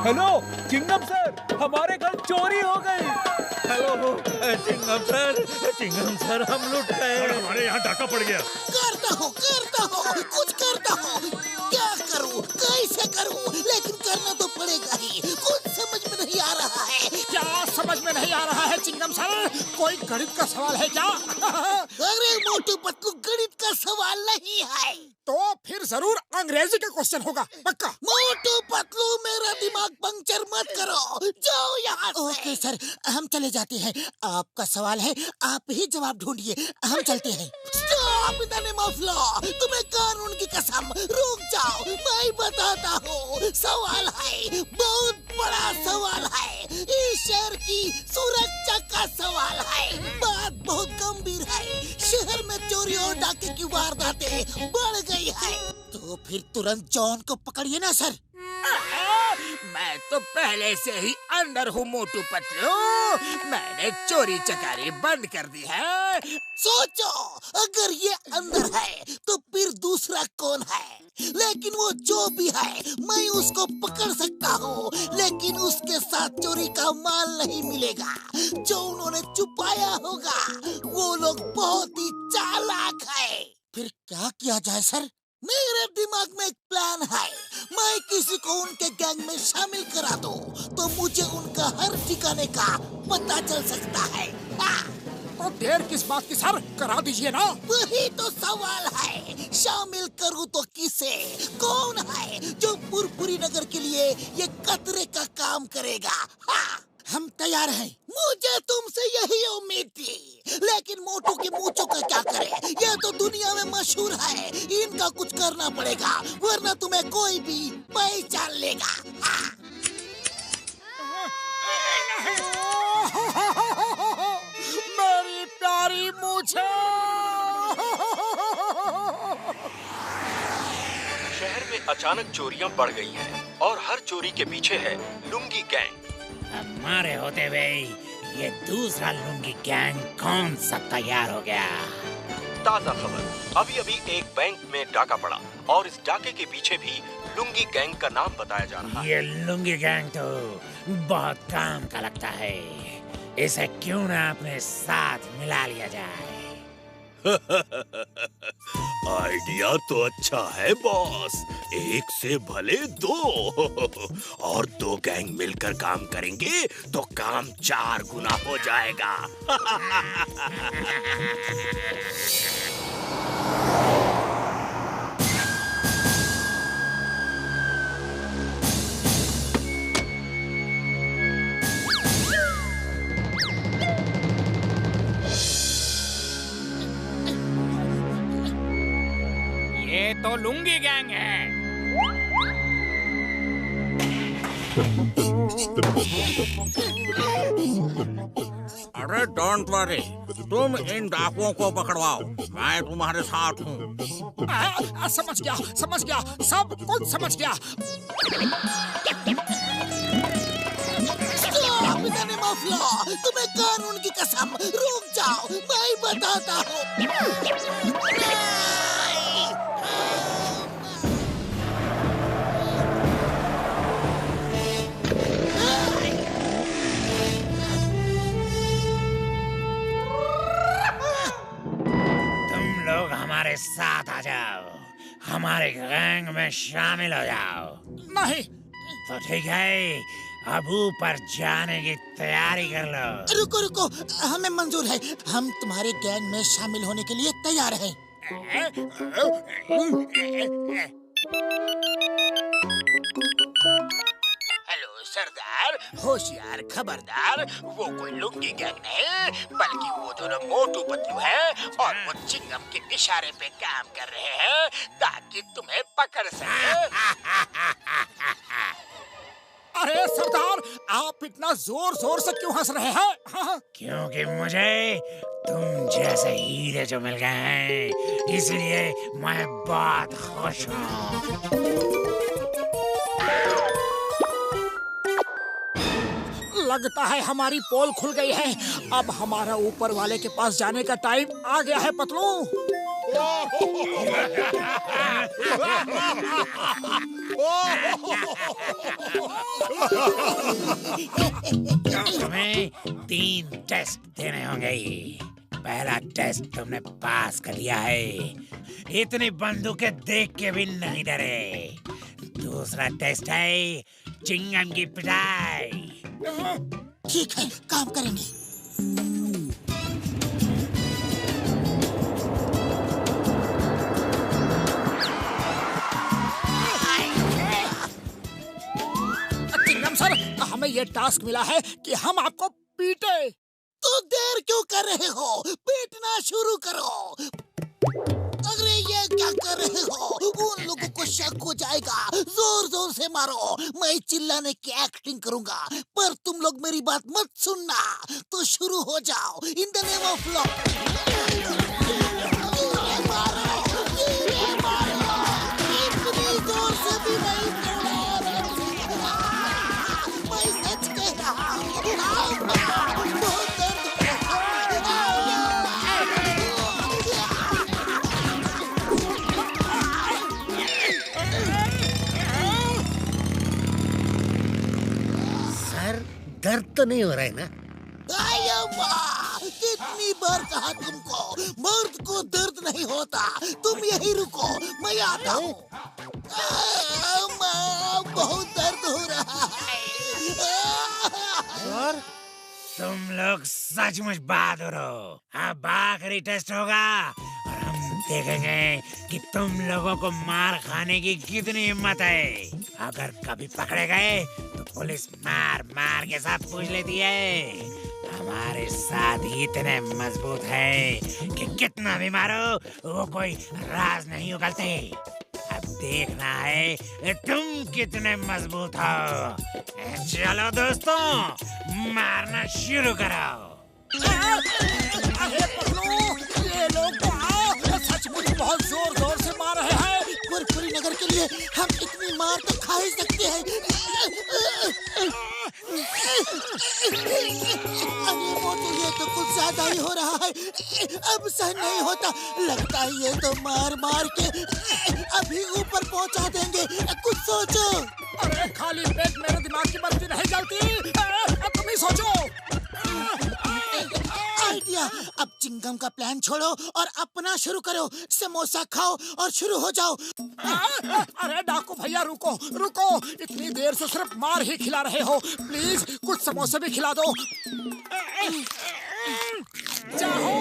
Hello Chingam sir, हमारे घर चोरी हो गई। हेलो चिंगम सर हम लुट गए। हमारे यहाँ डाका पड़ गया। करता हूँ कुछ करता हूँ। क्या करूँ, कैसे करूँ, लेकिन करना तो पड़ेगा ही। कुछ समझ में नहीं आ रहा है। क्या समझ में नहीं आ रहा है चिंगम सर? कोई गणित का सवाल है क्या? अरे मोटू पतलू, गणित का सवाल नहीं है। तो फिर जरूर अंग्रेजी का क्वेश्चन होगा, पक्का। मोटू पतलू, मेरा दिमाग पंक्चर मत करो, जाओ यहाँ से। ओके सर, हम चले जाते हैं। आपका सवाल है, आप ही जवाब ढूंढिए, हम चलते हैं। स्टॉप इतने मफलो, तुम्हें कानून की कसम, रुक जाओ, मैं बताता हूँ। सवाल है, बहुत बड़ा सवाल है, इस शहर की सुरक्षा का सवाल है। बात बहुत गंभीर है, शहर में चोरी और डाके की वारदातें बढ़ गई है। तो फिर तुरंत जॉन को पकड़िए ना सर। मैं तो पहले से ही अंदर हूँ मोटू पतलू, मैंने चोरी चकारी बंद कर दी है। सोचो, अगर ये अंदर है तो फिर दूसरा कौन है? लेकिन वो जो भी है, मैं उसको पकड़ सकता हूँ, लेकिन उसके साथ चोरी का माल नहीं मिलेगा जो उन्होंने छुपाया होगा। वो लोग बहुत ही चालाक है। फिर क्या किया जाए सर? मेरे दिमाग में एक प्लान है। मैं किसी को उनके गैंग में शामिल करा दूं, तो मुझे उनका हर ठिकाने का पता चल सकता है। तो देर किस बात की सर, करा दीजिए ना। वही तो सवाल है, शामिल करूं तो किसे? कौन है जो पुरपुरी नगर के लिए ये कतरे का काम करेगा? हम तैयार हैं। मुझे तुमसे यही उम्मीद थी, लेकिन मोटू के मूंछों का क्या करें? ये तो दुनिया में मशहूर है, इनका कुछ करना पड़ेगा, वरना तुम्हें कोई भी पहचान लेगा। मेरी प्यारी मूंछें। शहर में अचानक चोरियां बढ़ गई हैं और हर चोरी के पीछे है लुंगी गैंग। हमारे होते हुए ये दूसरा लुंगी गैंग कौन सा तैयार हो गया? ताजा खबर, अभी अभी एक बैंक में डाका पड़ा और इस डाके के पीछे भी लुंगी गैंग का नाम बताया जा रहा है। ये लुंगी गैंग तो बहुत काम का लगता है, इसे क्यों ना अपने साथ मिला लिया जाए। आइडिया तो अच्छा है बॉस, एक से भले दो। और दो गैंग मिलकर काम करेंगे तो काम 4 गुना हो जाएगा। ये तो लुंगी गैंग है। अरे डोंट वरी, तुम इन डाकुओं को पकड़वाओ, मैं तुम्हारे साथ हूँ। समझ गया, सब कुछ समझ गया। स्टॉप इतने मफलो, तुम्हें कानून की कसम, रुक जाओ, मैं बताता हूँ। हमारे साथ आ जाओ, हमारे गैंग में शामिल हो जाओ। नहीं। तो ठीक है, अब ऊपर जाने की तैयारी कर लो। रुको, हमें मंजूर है, हम तुम्हारे गैंग में शामिल होने के लिए तैयार हैं। हेलो सरदार, होशियार खबरदार, वो कोई लुंगी गैंग नहीं, बल्कि वो दोनों मोटू पतलू है और वो चिंगम के इशारे पे काम कर रहे हैं ताकि तुम्हें पकड़ सके। अरे सरदार, आप इतना जोर जोर से क्यों हंस रहे हैं? क्योंकि मुझे तुम जैसे हीरे जो मिल गए हैं, इसलिए मैं बहुत खुश हूँ। लगता है हमारी पोल खुल गई है। अब हमारा ऊपर वाले के पास जाने का टाइम आ गया है पतलू। तुम्हें 3 टेस्ट देने होंगे। पहला टेस्ट तुमने पास कर लिया है, इतनी बंदूकें देख के भी नहीं डरे। दूसरा टेस्ट है चिंगम की पिटाई। ठीक है, काम करेंगे। चिंगम सर, हमें ये टास्क मिला है कि हम आपको पीटे। तो देर क्यों कर रहे हो? पीटना शुरू करो। अरे ये क्या कर रहे हो? उन लोगों को शक हो जाएगा। जोर जोर से मारो। मैं चिल्लाने की एक्टिंग करूंगा, पर तुम लोग मेरी बात मत सुनना। तो शुरू हो जाओ। In the name of law. इतनी जोर से भी नहीं तोड़ा। मैं सच कह रहा हूँ। दर्द तो नहीं हो रहा है ना? कितनी बार कहा तुमको, मर्द को दर्द नहीं होता। तुम यही रुको, मैं आता हूँ। बहुत दर्द हो रहा है। तुम लोग सचमुच बहादुर हो। अब आखिरी टेस्ट होगा और हम देखेंगे कि तुम लोगों को मार खाने की कितनी हिम्मत है। अगर कभी पकड़े गए तो पुलिस मार मार के सब पूछ लेती है। हमारे साथ ही इतने मजबूत है कि कितना भी मारो वो कोई राज नहीं उगलते। अब देखना है तुम कितने मजबूत हो। चलो दोस्तों, मारना शुरू करो। अरे पगलू, ये लोग तो सचमुच बहुत जोर जोर से मार रहे हैं। कुरकुरी नगर के लिए हम इतनी मार तो खा ही सकते हैं। अरे मोटू, ये तो कुछ ज्यादा ही हो रहा है। अब सहन नहीं होता। लगता है ये तो मार मार के अभी ऊपर पहुंचा देंगे। कुछ सोचो। अरे खाली पेट मेरे दिमाग की बत्ती नहीं जलती। तुम ही सोचो। आइडिया। अब चिंगम का प्लान छोड़ो और अपना शुरू करो। समोसा खाओ और शुरू हो जाओ। अरे डाकू भैया, रुको रुको। इतनी देर से सिर्फ मार ही खिला रहे हो। प्लीज कुछ समोसे भी खिला दो। जाओ।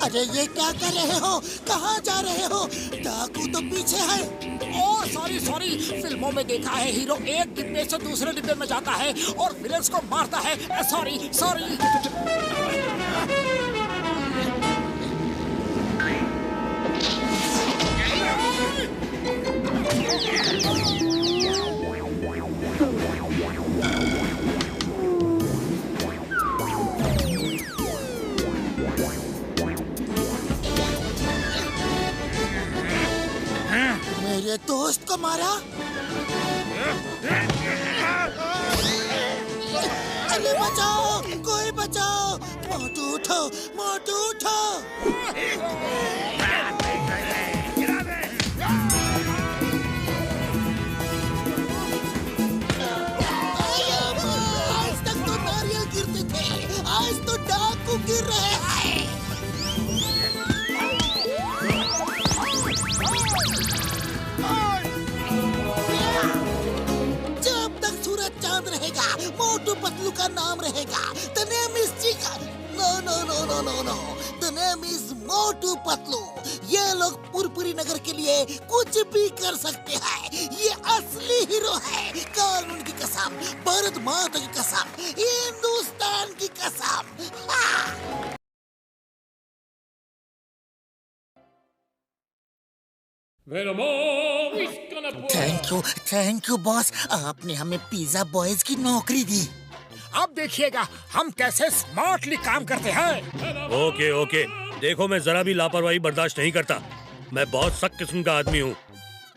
अरे ये क्या कर रहे हो? कहाँ जा रहे हो? डाकू तो पीछे है। ओह सॉरी, फिल्मों में देखा है हीरो एक डिब्बे से दूसरे डिब्बे में जाता है और विलेंस को मारता है। सॉरी। मेरे दोस्त को मारा? जल्दी बचाओ, कोई बचाओ। मोटू उठो, मोटू उठो। आज तक तो नारियल गिरते थे, आज तो डाकू गिर रहे हैं। जब तक सूरज चांद रहेगा, मोटू पतलू का नाम रहेगा। The name is चिका। No. The name is मोटू पतलू। ये लोग पुरपुरी नगर के लिए कुछ भी कर सकते हैं। ये असली हीरो है। कानून की कसम, भारत माता की कसम, हिंदुस्तान की कसम। हाँ। Thank you boss. आपने हमें पिज्जा बॉयज की नौकरी दी। अब देखिएगा हम कैसे स्मार्टली काम करते हैं। ओके, देखो मैं जरा भी लापरवाही बर्दाश्त नहीं करता। मैं बहुत सख्त किस्म का आदमी हूँ।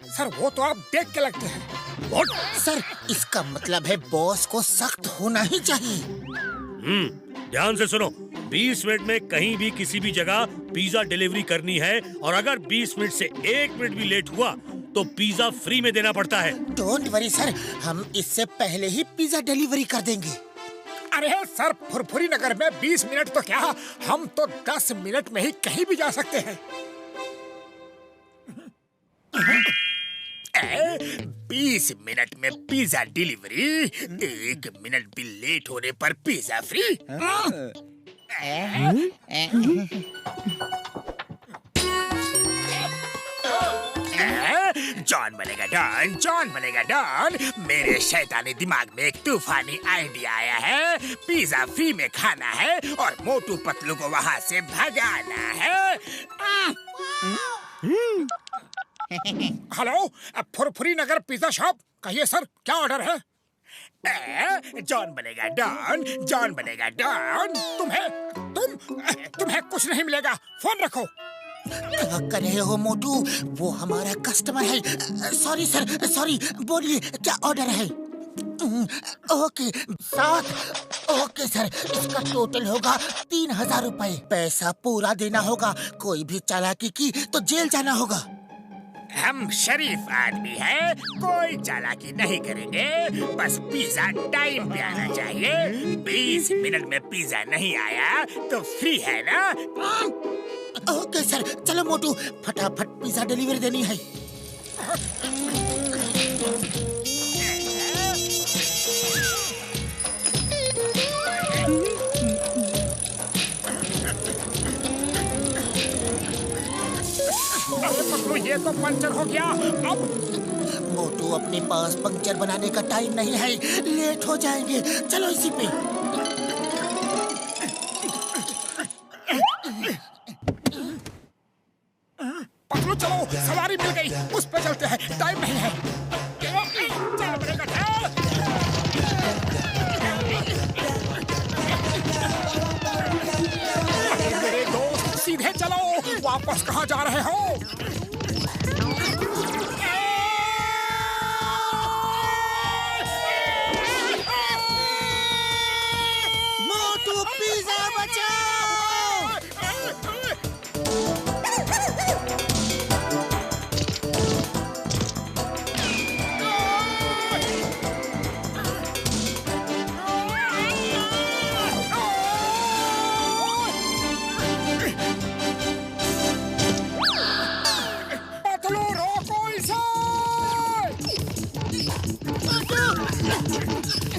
सर वो तो आप देख के लगते हैं। What? सर इसका मतलब है बॉस को सख्त होना ही चाहिए। ध्यान से सुनो। 20 मिनट में कहीं भी किसी भी जगह पिज्जा डिलीवरी करनी है और अगर 20 मिनट से 1 मिनट भी लेट हुआ तो पिज्जा फ्री में देना पड़ता है। डोंट वरी सर, हम इससे पहले ही पिज्जा डिलीवरी कर देंगे। अरे सर, फुरफुरी नगर में 20 मिनट तो क्या, हम तो 10 मिनट में ही कहीं भी जा सकते हैं। 20 मिनट में पिज्जा डिलीवरी, 1 मिनट भी लेट होने पर पिज्जा फ्री। जॉन बनेगा डॉन। मेरे शैतानी दिमाग में एक तूफानी आइडिया आया है। पिज्जा फ्री में खाना है और मोटू पतलू को वहाँ से भगाना है। हेलो, फुरफुरी नगर पिज्जा शॉप, कहिए सर क्या ऑर्डर है? जॉन बनेगा डॉन। तुम्हें कुछ नहीं मिलेगा, फोन रखो। क्या कर रहे हो मोटू? वो हमारा कस्टमर है। Sorry sir, sorry. बोलिए क्या ऑर्डर है? ओके 7। ओके सर, इसका टोटल होगा 3000 रुपए। पैसा पूरा देना होगा। कोई भी चालाकी की तो जेल जाना होगा। हम शरीफ आदमी हैं, कोई चालाकी नहीं करेंगे। बस पिज्जा टाइम पे आना चाहिए। 20 मिनट में पिज्जा नहीं आया तो फ्री है ना? ओके सर, चलो मोटू फटाफट पिज्जा डिलीवरी देनी है। पतलू ये तो पंचर हो गया। अब मोटू अपने पास पंक्चर बनाने का टाइम नहीं है, लेट हो जाएंगे। चलो इसी पे। पतलू चलो, सवारी मिल गई, उस पे चलते हैं, टाइम नहीं है। चल बनेगा डॉन। मेरे दोस्त सीधे चलो, वापस कहाँ जा रहे हो? मोटू पिज्जा बचाओ।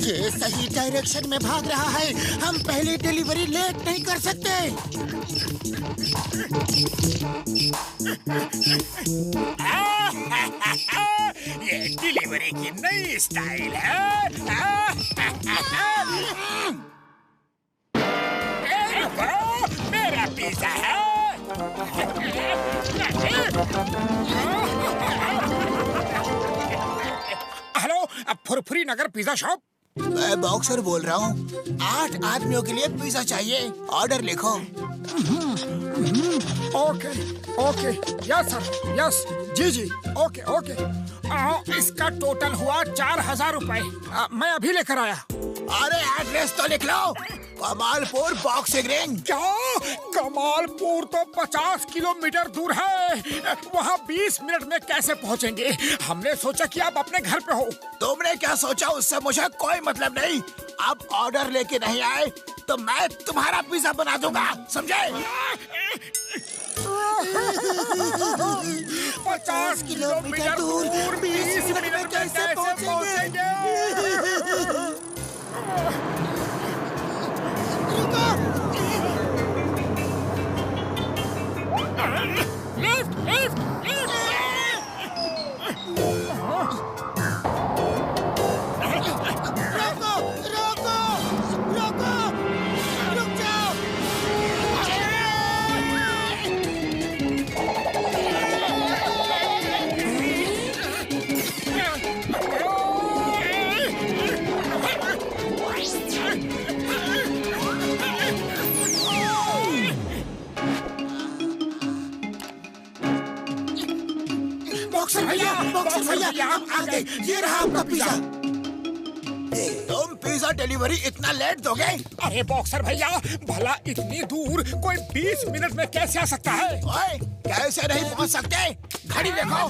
ये सही डायरेक्शन में भाग रहा है। हम पहले डिलीवरी लेट नहीं कर सकते। ये डिलीवरी की नई स्टाइल है। मेरा पिज्जा है। हेलो, अब फुरफुरी नगर पिज्जा शॉप। मैं बॉक्सर बोल रहा हूँ। 8 आदमियों के लिए पिज्जा चाहिए। ऑर्डर लिखो। ओके यस सर, यस जी ओके। इसका टोटल हुआ 4000 रुपए। मैं अभी लेकर आया। अरे एड्रेस तो लिख लो, कमालपुर बॉक्सिंग रिंग। क्या? कमालपुर तो 50 किलोमीटर दूर है, वहाँ 20 मिनट में कैसे पहुँचेंगे? हमने सोचा कि आप अपने घर पे हो। तुमने क्या सोचा उससे मुझे कोई मतलब नहीं। आप ऑर्डर लेके नहीं आए तो मैं तुम्हारा पिज्जा बना दूंगा, समझे? 50 किलोमीटर दूर 20 मिनट में कैसे पहुँचेंगे? लिफ्ट, लिफ्ट, रोको रोको रोको, रुक जाओ। बॉक्सर भैया हम आ गए, ये रहा आपका पिज्जा। तुम पिज्जा डिलीवरी इतना लेट दोगे? अरे बॉक्सर भैया, भला इतनी दूर कोई 20 मिनट में कैसे आ सकता है? ओए, कैसे नहीं पहुंच सकते? घड़ी देखो।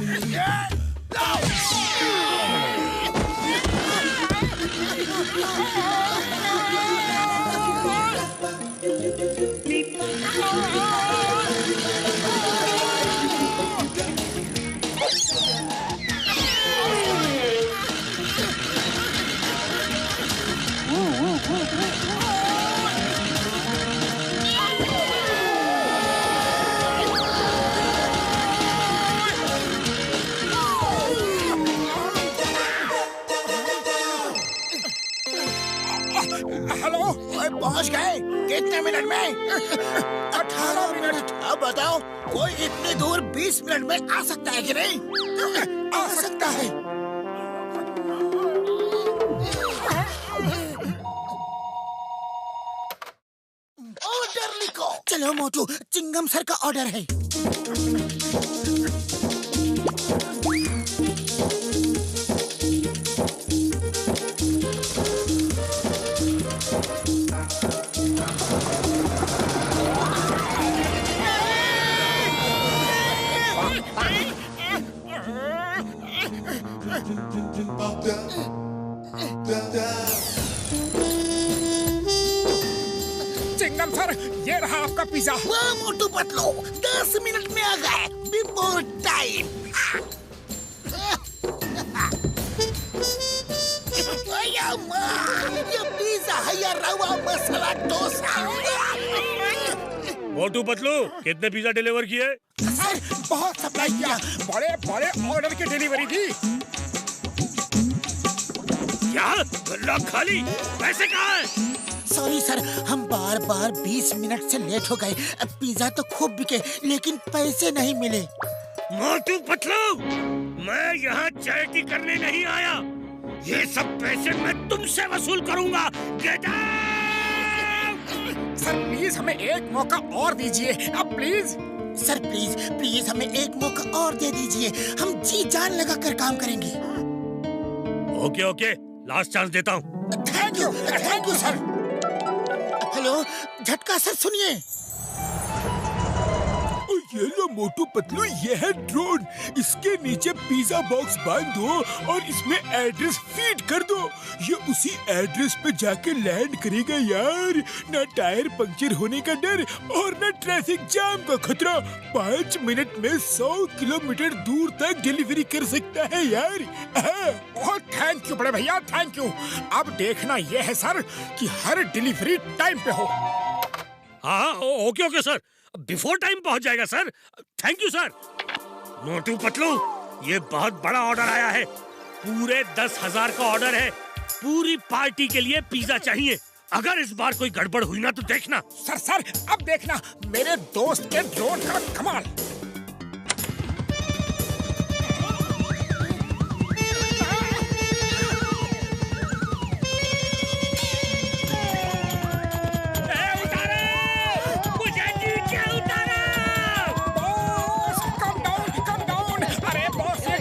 हेलो, पहुंच गए? कितने मिनट में? 18 मिनट। अब बताओ, कोई इतनी दूर 20 मिनट में आ सकता है कि नहीं? आ सकता है। ऑर्डर लिखो। चलो मोटू, चिंगम सर का ऑर्डर है। चिंगम सर, ये रहा आपका पिज्जा। वाह मोटू पतलू, 10 मिनट में आ गए, बिफोर टाइम। ये पिज्जा है या रवा मसाला डोसा? मोटू पतलू, कितने पिज्जा डिलीवर किए? सर, बहुत सप्लाई किया, बड़े बड़े ऑर्डर की डिलीवरी दी। क्या? गल्ला खाली? पैसे कहाँ हैं? सॉरी सर, हम बार बार 20 मिनट से लेट हो गए। पिज्जा तो खूब बिके, लेकिन पैसे नहीं मिले। मोटू पतलू, मैं यहाँ चैरिटी करने नहीं आया। ये सब पैसे मैं तुमसे वसूल करूंगा। Get out! सर प्लीज हमें एक मौका और दीजिए, अब प्लीज। सर प्लीज प्लीज हमें एक मौका और दे दीजिए, हम जी जान लगा कर काम करेंगे। ओके ओके, लास्ट चांस देता हूँ। Thank you sir. हेलो झटका सर, सुनिए। ये लो मोटू पतलू, ये है ड्रोन। इसके नीचे पिज्जा बॉक्स बांध दो और इसमें एड्रेस फीड कर दो। ये उसी एड्रेस पे जाके लैंड करेगा यार। ना टायर पंक्चर होने का डर और ना ट्रैफिक जाम का खतरा। 5 मिनट में 100 किलोमीटर दूर तक डिलीवरी कर सकता है यार। बहुत थैंक यू बड़े भैया, थैंक यू। अब देखना ये है सर कि हर डिलीवरी टाइम पे हो। हाँ okay okay sir, before time पहुंच जाएगा sir. Thank you sir. Motu Patlu, ये बहुत बड़ा ऑर्डर आया है। पूरे 10,000 का ऑर्डर है। पूरी पार्टी के लिए पिज्जा चाहिए। अगर इस बार कोई गड़बड़ हुई ना तो देखना। सर अब देखना मेरे दोस्त के ड्रोन का कमाल।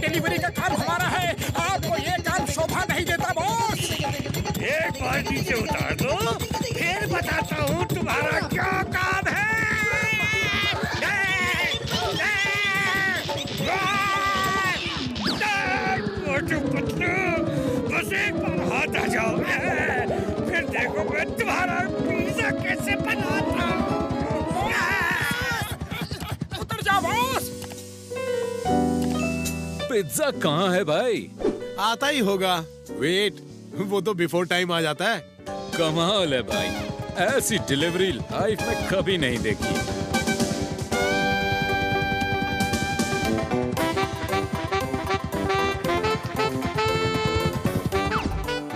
डिलीवरी का काम हमारा है, आपको ये काम शोभा नहीं देता बॉस। एक बार नीचे उतार दो, फिर बताता हूँ तुम्हारा क्या काम है। मोटू पतलू, बस एक बार हाथ आ जाओ, फिर देखो मैं तुम्हारा पिज्जा कैसे बनाता हूँ। उतर जाओ बॉस। पिज्जा कहाँ है भाई? आता ही होगा। वेट, वो तो बिफोर टाइम आ जाता है। कमाल है भाई, ऐसी डिलीवरी लाइफ में कभी नहीं देखी।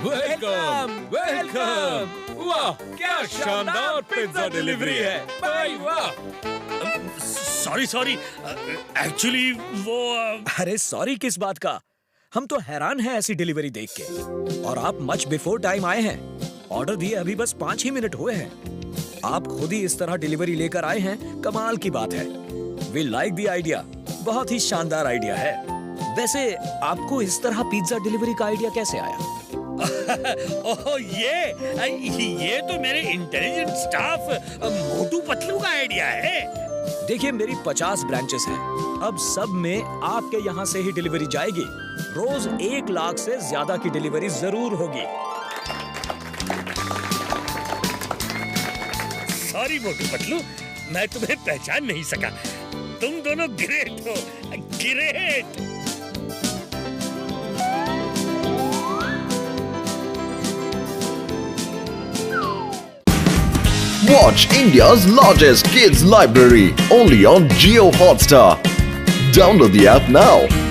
Welcome welcome. वाह क्या शानदार पिज्जा डिलीवरी है भाई, वाह। सॉरी, एक्चुअली वो अरे सॉरी किस बात का? हम तो हैरान हैं ऐसी डिलीवरी देख के। और आप मच बिफोर टाइम आए हैं। ऑर्डर दिए अभी बस 5 ही मिनट हुए हैं। आप खुद ही इस तरह डिलीवरी लेकर आए हैं, कमाल की बात है। वी लाइक द आइडिया, बहुत ही शानदार आइडिया है। वैसे आपको इस तरह पिज्जा डिलीवरी का आइडिया कैसे आया? ओह ये तो मेरे इंटेलिजेंट स्टाफ मोटू पतलू का आइडिया है। देखिए मेरी 50 ब्रांचेस हैं। अब सब में आपके यहाँ से ही डिलीवरी जाएगी। रोज 1 लाख से ज्यादा की डिलीवरी जरूर होगी। सॉरी मोटू पतलू, मैं तुम्हें पहचान नहीं सका। तुम दोनों ग्रेट हो, great. Watch India's largest kids library only on Jio Hotstar. Download the app now.